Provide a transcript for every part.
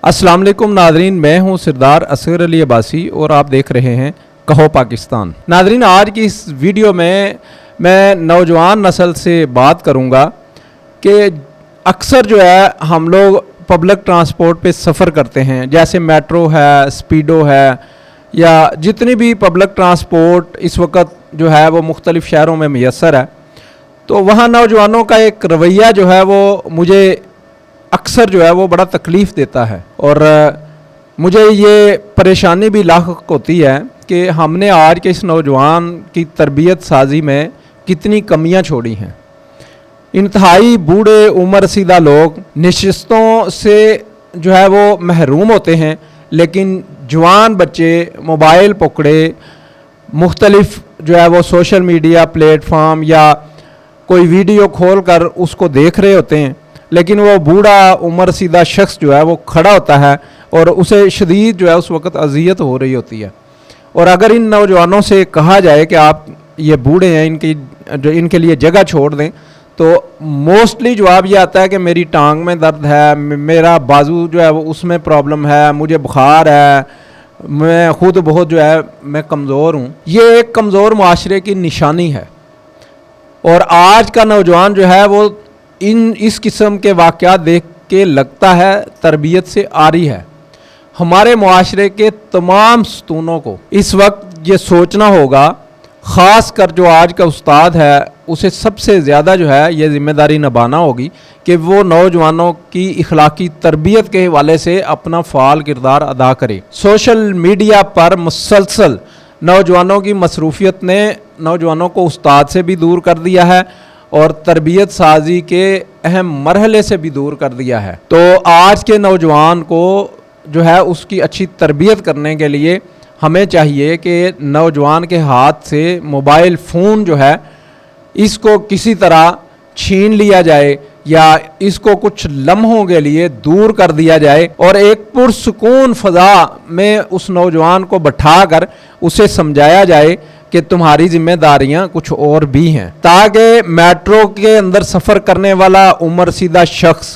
अस्सलाम वालेकुम नादरीन, मैं हूं सरदार असगर अली अब्बासी और आप देख रहे हैं कहो पाकिस्तान। नादरीन, आज की इस वीडियो में मैं नौजवान नस्ल से बात करूंगा कि अक्सर जो है हम लोग पब्लिक ट्रांसपोर्ट पे सफ़र करते हैं, जैसे मेट्रो है, स्पीडो है, या जितनी भी पब्लिक ट्रांसपोर्ट इस वक्त जो है वो मुख्तलिफ़ शहरों में मैसर है। तो वहाँ नौजवानों का एक रवैया जो है वो मुझे अक्सर जो है वो बड़ा तकलीफ़ देता है, और मुझे ये परेशानी भी लाहक होती है कि हमने आज के इस नौजवान की तरबियत साजी में कितनी कमियां छोड़ी हैं। इंतहाई बूढ़े उम्र रसीदा लोग नशिस्तों से जो है वो महरूम होते हैं, लेकिन जवान बच्चे मोबाइल पकड़े मुख्तलिफ़ जो है वो सोशल मीडिया प्लेटफार्म या कोई वीडियो खोल कर उसको देख रहे होते हैं। लेकिन वो बूढ़ा उम्र सीधा शख्स जो है वो खड़ा होता है और उसे शदीद जो है उस वक्त अजियत हो रही होती है। और अगर इन नौजवानों से कहा जाए कि आप ये बूढ़े हैं, इनके लिए जगह छोड़ दें, तो मोस्टली जवाब ये आता है कि मेरी टांग में दर्द है, मेरा बाजू जो है वो उसमें प्रॉब्लम है, मुझे बुखार है, मैं खुद बहुत जो है मैं कमज़ोर हूँ। ये एक कमज़ोर माशरे की निशानी है। और आज का नौजवान जो है वो इस किस्म के वाक़यात देख के लगता है तरबियत से आरी है। हमारे मुआशरे के तमाम सतूनों को इस वक्त ये सोचना होगा, ख़ास कर जो आज का उस्ताद है उसे सबसे ज़्यादा जो है ये ज़िम्मेदारी निभाना होगी कि वो नौजवानों की इखलाकी तरबियत के हवाले से अपना फ़ाल किरदार अदा करे। सोशल मीडिया पर मुसलसल नौजवानों की मसरूफियत ने नौजवानों को उस्ताद से भी दूर कर दिया है और तरबियत साजी के अहम मरहले से भी दूर कर दिया है। तो आज के नौजवान को जो है उसकी अच्छी तरबियत करने के लिए हमें चाहिए कि नौजवान के हाथ से मोबाइल फ़ोन जो है इसको किसी तरह छीन लिया जाए या इसको कुछ लम्हों के लिए दूर कर दिया जाए और एक पुरसुकून फ़ज़ा में उस नौजवान को बैठाकर उसे समझाया जाए कि तुम्हारी जिम्मेदारियां कुछ और भी हैं, ताकि मेट्रो के अंदर सफ़र करने वाला उम्र रसीदा शख्स,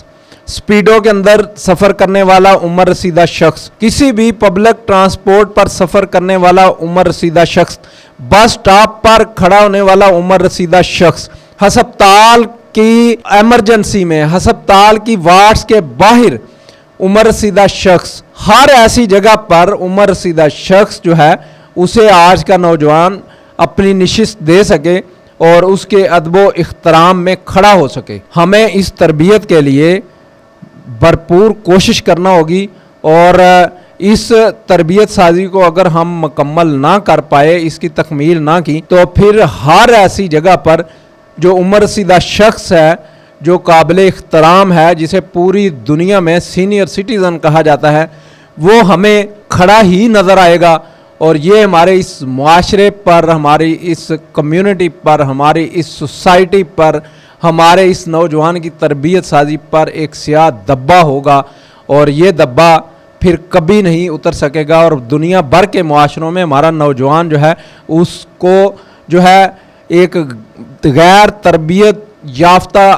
स्पीडो के अंदर सफ़र करने वाला उम्र रसीदा शख्स, किसी भी पब्लिक ट्रांसपोर्ट पर सफ़र करने वाला उम्र रसीदा शख्स, बस स्टॉप पर खड़ा होने वाला उम्र रसीदा शख्स, हस्पताल की एमरजेंसी में, हस्पताल की वार्ड्स के बाहर उम्र रसीदा शख्स, हर ऐसी जगह पर उम्र रसीदा शख्स जो है उसे आज का नौजवान अपनी निशिस्त दे सके और उसके अदबो इख्तराम में खड़ा हो सके। हमें इस तरबियत के लिए भरपूर कोशिश करना होगी, और इस तरबियत साजी को अगर हम मुकम्मल ना कर पाए, इसकी तकमील ना की, तो फिर हर ऐसी जगह पर जो उम्र रसीदा शख्स है, जो काबिल इख्तराम है, जिसे पूरी दुनिया में सीनियर सिटीज़न कहा जाता है, वो हमें खड़ा ही नज़र आएगा। और ये हमारे इस मुआशरे पर, हमारी इस कम्युनिटी पर, हमारी इस सोसाइटी पर, हमारे इस नौजवान की तरबियत साजी पर एक स्याह दब्बा होगा, और ये दब्बा फिर कभी नहीं उतर सकेगा। और दुनिया भर के मुआशरों में हमारा नौजवान जो है उसको जो है एक गैर तरबियत याफ्ता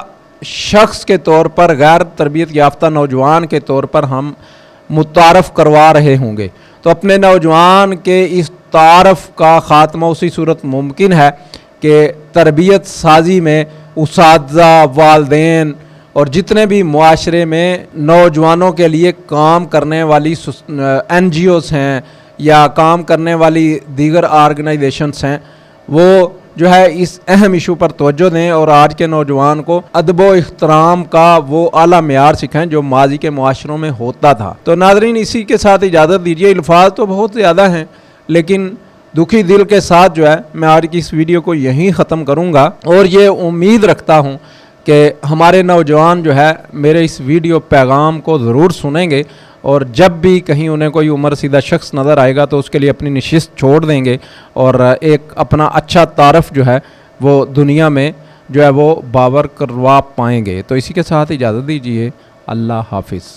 शख्स के तौर पर, गैर तरबियत याफ्ता नौजवान के तौर पर हम मुतारफ़ करवा रहे होंगे। तो अपने नौजवान के इस तारफ़ का ख़ात्मा उसी सूरत मुमकिन है कि तरबियत साजी में उसातिज़ा, वालिदैन और जितने भी मुआशरे में नौजवानों के लिए काम करने वाली NGOs हैं या काम करने वाली दीगर ऑर्गेनाइजेशंस हैं, वो जो है इस अहम इशू पर तवज्जो दें और आज के नौजवान को अदब इख्तराम का वो आला मेयार सिखाएं जो माजी के मुआशरों में होता था। तो नाज़रीन, इसी के साथ इजाज़त दीजिए। अल्फाज तो बहुत ज़्यादा हैं, लेकिन दुखी दिल के साथ जो है मैं आज की इस वीडियो को यहीं ख़त्म करूँगा, और ये उम्मीद रखता हूँ कि हमारे नौजवान जो है मेरे इस वीडियो पैगाम को ज़रूर सुनेंगे, और जब भी कहीं उन्हें कोई उम्र रसीदा शख्स नज़र आएगा तो उसके लिए अपनी नशिस्त छोड़ देंगे और एक अपना अच्छा तारफ़ जो है वो दुनिया में जो है वो बावर करवा पाएंगे। तो इसी के साथ इजाज़त दीजिए। अल्लाह हाफिज़।